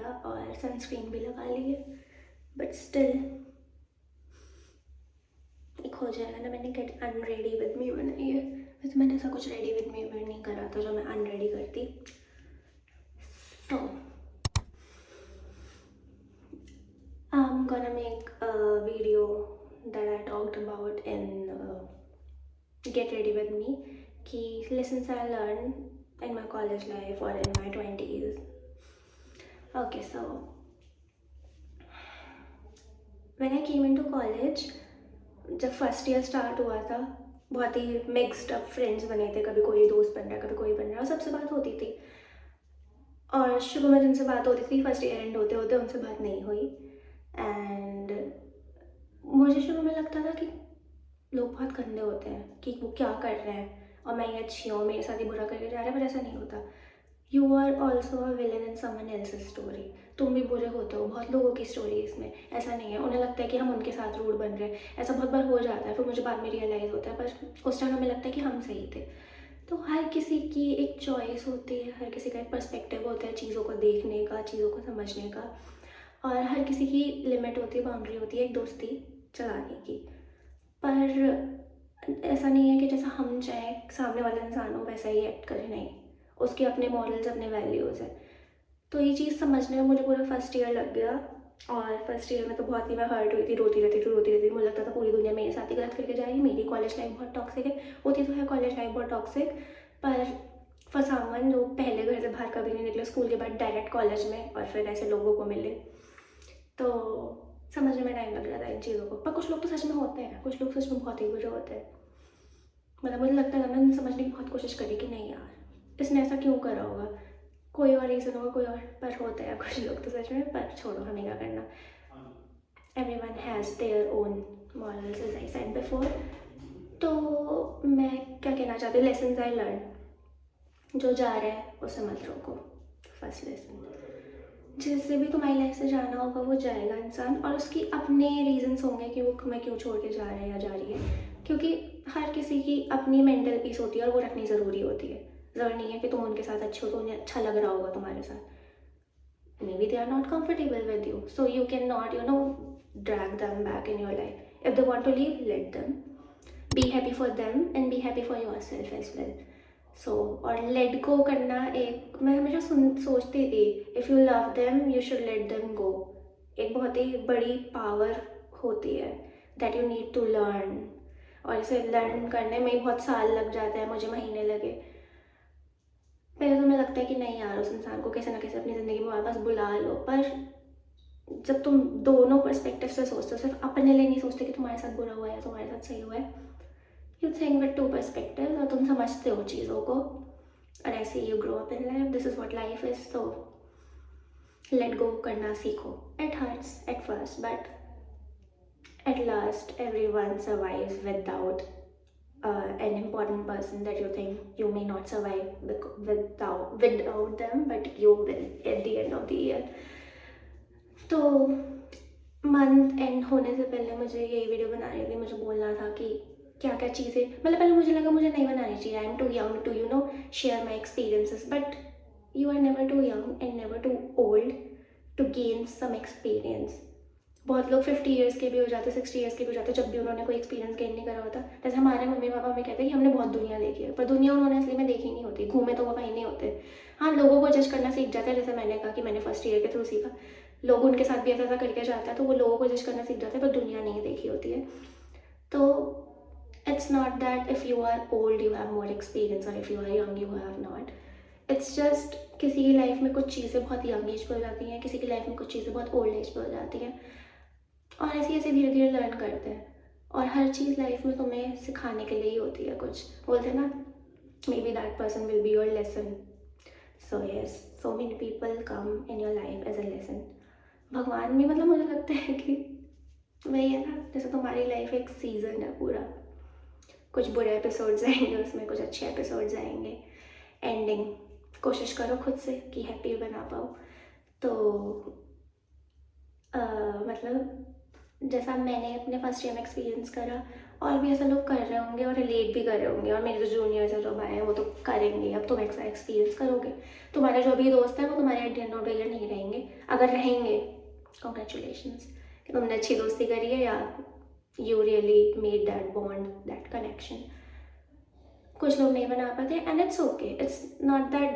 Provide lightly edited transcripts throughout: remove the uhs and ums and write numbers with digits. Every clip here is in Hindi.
लिया और सनस्क्रीन भी लगा ली है, बट स्टिल एक हो जाएगा ना। मैंने गेट अनरेडी विद मी बनाई है, वैसे मैंने ऐसा कुछ रेडी विद मी नहीं करा था जो मैं अनरेडी करती। तो I'm gonna make a video that I talked about in Get Ready With Me कि lessons I learned in my college life or in my 20s. Okay, so when I came into college, जब फर्स्ट ईयर स्टार्ट हुआ था, बहुत ही मिक्स्ड अप फ्रेंड्स बने थे, कभी कोई दोस्त बन रहा है, कभी कोई बन रहा है, और सबसे बात होती थी। और शुरू में जिनसे बात होती थी, फर्स्ट ईयर एंड होते होते उनसे बात नहीं हुई। एंड मुझे शुरू में लगता था कि लोग बहुत गंदे होते हैं कि वो क्या कर रहे हैं और मैं ये अच्छी हूँ, मेरे साथ ही बुरा करके जा रहे हैं, पर ऐसा नहीं होता। You are also a villain in someone else's story. तुम भी बुरे होते हो, बहुत लोगों की स्टोरी इसमें, ऐसा नहीं है। उन्हें लगता है कि हम उनके साथ रूड बन रहे हैं, ऐसा बहुत बार हो जाता है, फिर मुझे बाद में रियलाइज़ होता है, पर उस टाइम हमें लगता है कि हम सही थे। तो हर किसी की एक चॉइस होती है, हर किसी का एक पर्सपेक्टिव होता है चीज़ों को देखने का, चीज़ों को समझने का, और हर किसी की लिमिट होती है, बाउंड्री होती है एक दोस्ती चलाने की। पर ऐसा नहीं है कि जैसा हम चाहें सामने वाला इंसान हो वैसा ही एक्ट करे, नहीं, उसके अपने मॉरल्स, अपने वैल्यूज़ हैं। तो ये चीज़ समझने में मुझे पूरा फर्स्ट ईयर लग गया। और फर्स्ट ईयर में तो बहुत ही मैं हर्ट हुई थी, रोती रहती थी। मुझे लगता था पूरी दुनिया मेरे साथ ही गलत करके जा रही है, मेरी कॉलेज लाइफ बहुत टॉक्सिक है। होती तो है कॉलेज लाइफ बहुत टॉक्सिक, पर फॉर समवन जो पहले घर से बाहर कभी नहीं निकले, स्कूल के बाद डायरेक्ट कॉलेज में, और फिर ऐसे लोगों को मिले, तो समझने में टाइम लग रहा था इन चीज़ों को। पर कुछ लोग तो सच में होते हैं, कुछ लोग सच में बहुत ही बुरे होते हैं। मतलब मुझे लगता था, मैंने समझने की बहुत कोशिश करी कि नहीं यार, इसने ऐसा क्यों करा होगा, कोई और रीज़न होगा, कोई और, पर होता है कुछ लोग तो सच में। पर छोड़ो, हमें क्या करना। Everyone has their own morals, as I said before. तो मैं क्या कहना चाहती हूँ, लेसन्स आई लर्न, जो जा रहा है उसे मत रोको। फर्स्ट लेसन, जिससे भी तुम्हारी लाइफ से जाना होगा वो जाएगा इंसान, और उसकी अपने रीजंस होंगे कि वो तुम्हें क्यों छोड़ के जा रहा है या जा रही है, क्योंकि हर किसी की अपनी मेंटल पीस होती है और वो रखनी ज़रूरी होती है। ज़रूरी नहीं है कि तुम उनके साथ अच्छे हो तो उन्हें अच्छा लग रहा होगा तुम्हारे साथ। Maybe they are not comfortable with you, so you cannot drag them back in your life. If they want to leave, let them. Be happy for them and be happy for yourself as well. So, और let go करना, एक मैं हमेशा सोचती थी, if you love them you should let them go, एक बहुत ही बड़ी पावर होती है that you need to learn, और इसे लर्न करने में बहुत साल लग जाते हैं, मुझे महीने लगे। पहले तो मुझे लगता है कि नहीं यार, उस इंसान को कैसे ना कैसे अपनी ज़िंदगी में वापस बुला लो, पर जब तुम दोनों पर्सपेक्टिव से सोचते हो, सिर्फ अपने लिए नहीं सोचते कि तुम्हारे साथ बुरा हुआ है, तुम्हारे साथ सही हुआ है, you think with two perspective, और तुम समझते हो चीज़ों को, और ऐसे you grow up in life. This is what life is. तो लेट गो करना सीखो। It hurts at first, but at last everyone survives without an important person that you think you may not survive without them, but you will at the end of the year. तो मंथ एंड होने से पहले मुझे ये वीडियो बनानी थी, मुझे बोलना था कि क्या क्या चीज़ें, मतलब पहले मुझे लगा मुझे नहीं बनानी चाहिए, I am too young to share my experiences, but you are never too young and never too old to gain some experience. बहुत लोग 50 ईयर्स के भी हो जाते, 60 ईयर्स के भी हो जाते, जब भी उन्होंने कोई एक्सपीरियंस गेन नहीं करा होता। जैसे हमारे मम्मी पापा हमें कहते हैं कि हमने बहुत दुनिया देखी है, पर दुनिया उन्होंने असली में देखी नहीं होती, घूमे तो वो कहीं नहीं होते। हाँ, लोगों को जज करना सीख जाते हैं, जैसे मैंने कहा कि मैंने फर्स्ट ईयर के थ्रू सीखा, लोग उनके साथ भी ऐसा करके जाता है, तो वो लोगों को जज करना सीख जाते हैं, पर दुनिया नहीं देखी होती है। तो it's not that if you are old you have more experience, और if you are young you have not. It's just किसी की लाइफ में कुछ चीज़ें बहुत यंग एज पर हो जाती हैं, किसी की लाइफ में कुछ चीज़ें बहुत ओल्ड एज पर हो जाती हैं, और ऐसे ऐसे धीरे धीरे लर्न करते हैं। और हर चीज़ लाइफ में तुम्हें सिखाने के लिए ही होती है, कुछ बोलते हैं ना, maybe that person will be your lesson. So yes, so many people come in your life as a lesson. भगवान भी, मतलब मुझे लगता है कि वही है ना, जैसे तुम्हारी लाइफ एक सीज़न है पूरा, कुछ बुरे एपिसोड्स आएंगे उसमें, कुछ अच्छे एपिसोड्स आएंगे। एंडिंग कोशिश करो खुद से कि हैप्पी बना पाओ। तो मतलब जैसा मैंने अपने फर्स्ट ईयर में एक्सपीरियंस करा, और भी ऐसा लोग कर रहे होंगे और रिलेट भी कर रहे होंगे, और मेरे जो जूनियर्स हैं, जो भाई हैं, वो तो करेंगे। अब तुम ऐसा एक्सपीरियंस करोगे, तुम्हारे जो भी दोस्त हैं वो तुम्हारे at the end of the year नहीं रहेंगे। अगर रहेंगे, कॉन्ग्रेचुलेशंस कि तुमने अच्छी दोस्ती करी है, या you really made that bond, that connection. कुछ लोग नहीं बना पाते, and it's okay. It's not that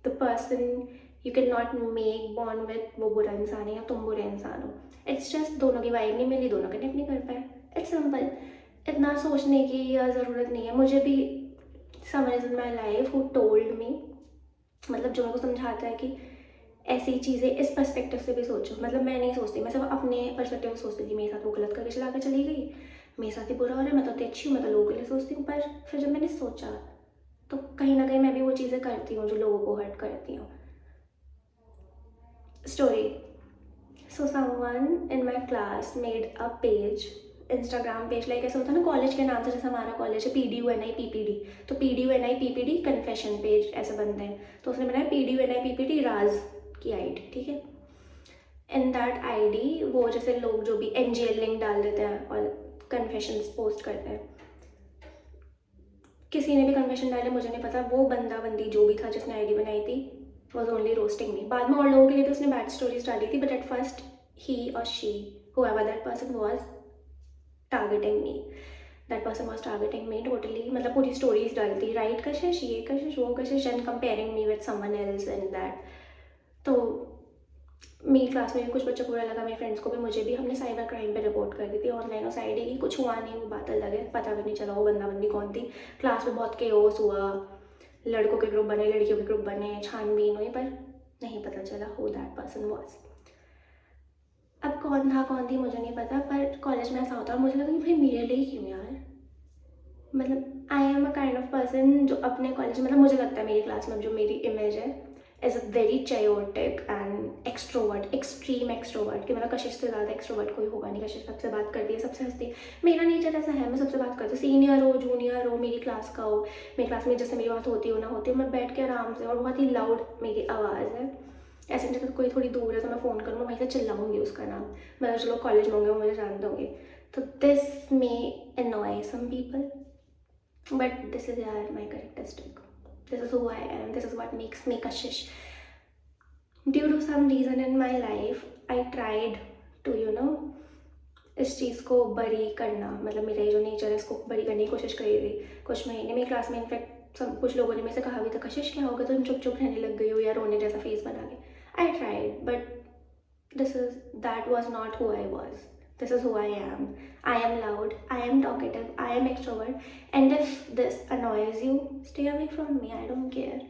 the person you can not make bond with वो बुरा इंसान है या तुम बुरे इंसान हो। इट्स जस्ट दोनों की वाइब नहीं मिली, दोनों कनेक्ट नहीं कर पाए। It's simple. इतना सोचने की या ज़रूरत नहीं है। मुझे भी someone in my life who told me, मतलब जो मेरे को समझाता है कि ऐसी चीज़ें इस पर्सपेक्टिव से भी सोचो। मतलब मैं नहीं सोचती, मैं सिर्फ अपने पर्सपेक्टिव से सोचती थी। मेरे साथ वो गलत करके चला के चली गई, मेरे साथ ही बुरा हो रहा है, मैं तो अच्छी हूँ, मैं तो लोगों के लिए सोचती हूँ। पर फिर जब मैंने सोचा तो कहीं ना कहीं मैं भी वो चीज़ें करती हूँ जो लोगों को हर्ट करती हूँ। Story. So someone in my class made a page, Instagram page, like ऐसा होता है ना कॉलेज के नाम से, जैसे हमारा कॉलेज है PDUNI PPD, तो PDUNI PPD कन्फेशन पेज ऐसे बनते हैं। तो उसने बनाया PDUNI PPD राज की आईडी, ठीक है। इन दैट आईडी वो जैसे लोग जो भी NGL लिंक डाल देते हैं और कन्फेशंस पोस्ट करते हैं। किसी ने भी कन्फेशन डाले, मुझे नहीं पता, वो बंदा बंदी जो भी था जिसने आईडी बनाई थी वॉज ओनली रोस्टिंग मी। बाद में और लोगों के लिए तो उसने बैड स्टोरीज डाली थी, बट एट फर्स्ट ही और she, whoever that person was, targeting me. That person was targeting me totally. मतलब पूरी स्टोरीज डालती, राइट कशिश, ये कशिश, वो कशिश, and comparing me with someone else and that. तो मेरी क्लास में भी कुछ बच्चों को बुरा लगा, मेरे फ्रेंड्स को भी, मुझे भी। हमने साइबर क्राइम पे रिपोर्ट कर दी थी ऑनलाइन। उस आईडी की कुछ हुआ नहीं, वो बात अलग है, पता भी नहीं चला वो बंदा बंदी कौन थी। क्लास में बहुत केओस हुआ, लड़कों के ग्रुप बने, लड़कियों के ग्रुप बने, छानबीन हुई, पर नहीं पता चला हु दैट पर्सन वॉज। अब कौन था कौन थी मुझे नहीं पता, पर कॉलेज में ऐसा होता है, मुझे लगा कि भाई मेरे लिए क्यों यार। मतलब I am a kind of person जो अपने कॉलेज, मतलब मुझे लगता है मेरी क्लास में जो मेरी इमेज है as a very chaotic and extrovert, extreme extrovert, कि मतलब कशिश से ज़्यादा एक्सट्रोवर्ट कोई होगा नहीं। कशिश सबसे बात करती है, सबसे हंसती है। मेरा नेचर ऐसा है, मैं सबसे बात करती हूँ, सीनियर हो, जूनियर हो, मेरी क्लास का हो, मेरी क्लास में जैसे मेरी बात होती हो ना होती हो, मैं बैठ के आराम से, और बहुत ही लाउड मेरी आवाज़ है। ऐसे नहीं, कोई थोड़ी दूर है तो मैं फ़ोन करूँ, मैं वहीं से चिल्लाऊंगी उसका नाम। मतलब जो लोग कॉलेज में होंगे वो मुझे जानते होंगे। तो this may annoy some people, but this is my characteristic. This is who I am. This is what makes me kashish. Due to some reason in my life, I tried to इस चीज़ को बड़ी करना, मतलब मेरा ये जो नेचर है इसको बड़ी करने की कोशिश करी थी कुछ महीने। मेरी क्लास में इनफैक्ट सब कुछ लोगों ने मेरे से कहा भी था, कशिश क्या होगा, तुम चुप चुप रहने लग गई हो या रोने जैसा फेस बना के। I tried, but that was not who I was. This is who I am. I am loud, I am talkative, I am extrovert, and if this annoys you, stay away from me. I don't care.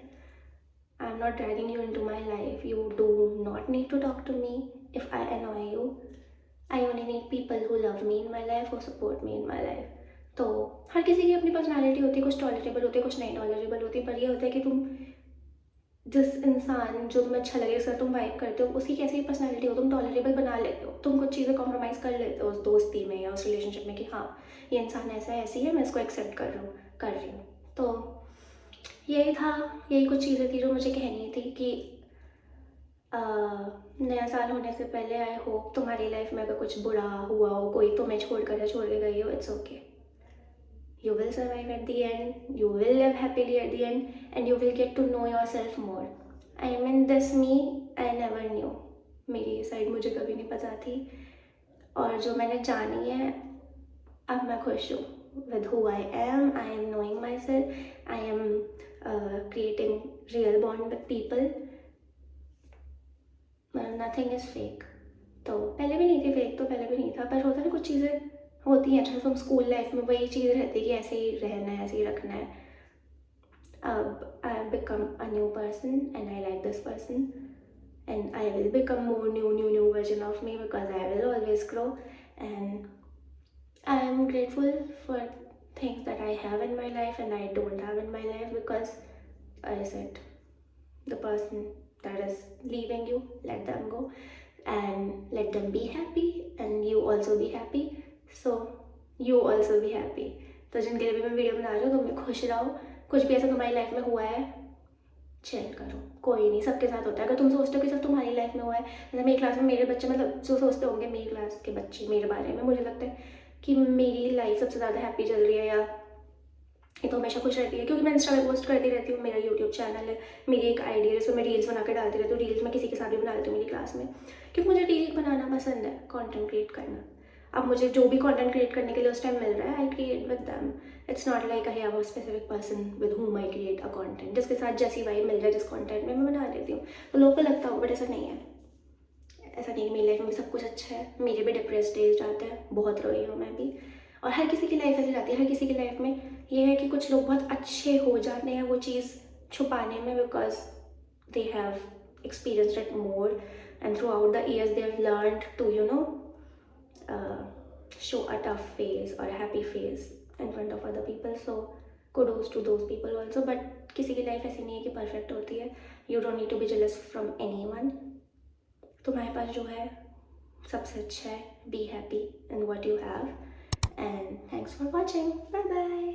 I'm not dragging you into my life. You do not need to talk to me if I annoy you. I only need people who love me in my life, who support me in my life. तो हर किसी की अपनी पर्सनालिटी होती है, कुछ टॉलरेबल होती है, कुछ नहीं टॉलरेबल होती है, पर ये होता है कि तुम जिस इंसान जो तुम्हें अच्छा लगे, सर तुम वाइब करते हो, उसकी कैसी भी पर्सनालिटी हो, तुम टॉलरेबल बना लेते हो, तुम कुछ चीज़ें कॉम्प्रोमाइज़ कर लेते हो उस दोस्ती में या उस रिलेशनशिप में कि हाँ ये इंसान ऐसा है, ऐसी है, मैं इसको एक्सेप्ट कर रही हूँ। तो यही था, यही कुछ चीज़ें थी जो मुझे कहनी थी कि नया साल होने से पहले आई होप तुम्हारी लाइफ में अगर कुछ बुरा हुआ हो, कोई तुम्हें छोड़ के गई हो, it's okay. You will survive at the end, you will live happily at the end, and you will get to know yourself more. I mean, this me, I never knew. मेरी ये साइड मुझे कभी नहीं पता थी, और जो मैंने जानी है अब मैं खुश हूँ with who I am. I am knowing myself. I am creating real bond with people. Nothing is fake. तो पहले भी नहीं थी फेक, तो पहले भी नहीं था, पर होता है कुछ चीज़ें होती हैं। जैसे तुम स्कूल लाइफ में वही चीज़ रहती है कि ऐसे ही रहना है, ऐसे ही रखना है। अब I have become a new person and I like this person, and I will become more new version of me, because I will always grow, and I am grateful for things that I have in my life and I don't have in my life, because I said the person that is leaving you, let them go and let them be happy, and you also be happy, so you also be happy. तो जिनके लिए भी मैं वीडियो बना रही हूँ, तुम खुश रहो। कुछ भी ऐसा तुम्हारी लाइफ में हुआ है, चिल करो, कोई नहीं, सबके साथ होता है। अगर तुम सोचते हो कि सिर्फ तुम्हारी लाइफ में हुआ है, जैसे मेरी क्लास में मेरे बच्चे, मतलब जो सोचते होंगे मेरी क्लास के बच्चे मेरे बारे में, मुझे लगता है कि मेरी लाइफ सबसे ज़्यादा हैप्पी चल रही है, या ये तो हमेशा खुश रहती है, क्योंकि मैं इंस्टा पे पोस्ट करती रहती हूँ, मेरा यूट्यूब चैनल है, मेरी एक आईडी है जिसमें मैं रील्स बना के डालती रहती हूँ। रील्स मैं किसी के साथ भी बना लेती हूँ मेरी क्लास में, क्योंकि मुझे रील बनाना पसंद है, कंटेंट क्रिएट करना। अब मुझे जो भी कंटेंट क्रिएट करने के लिए उस टाइम मिल रहा है, I create with them. It's not like I have a specific person with whom I create a content, जिसके साथ जैसी वाइब मिल जाए जिस कंटेंट में, मैं बना लेती हूँ। तो लोगों को लगता होगा, बट ऐसा नहीं है। ऐसा नहीं कि मेरी लाइफ में भी सब कुछ अच्छा है, मेरे भी डिप्रेस डेज जाते हैं, बहुत रोई हूँ मैं भी। और हर किसी की लाइफ ऐसी जाती है, हर किसी की लाइफ में ये है कि कुछ लोग बहुत अच्छे हो जाते हैं वो चीज़ छुपाने में, because they have experienced it more, and throughout the years they have learned to show a tough face or a happy face in front of other people. So kudos to those people also. But किसी की लाइफ ऐसी नहीं है कि परफेक्ट होती है. You don't need to be jealous from anyone. तुम्हारे पास जो है सबसे अच्छा है. Be happy in what you have, and thanks for watching. Bye bye.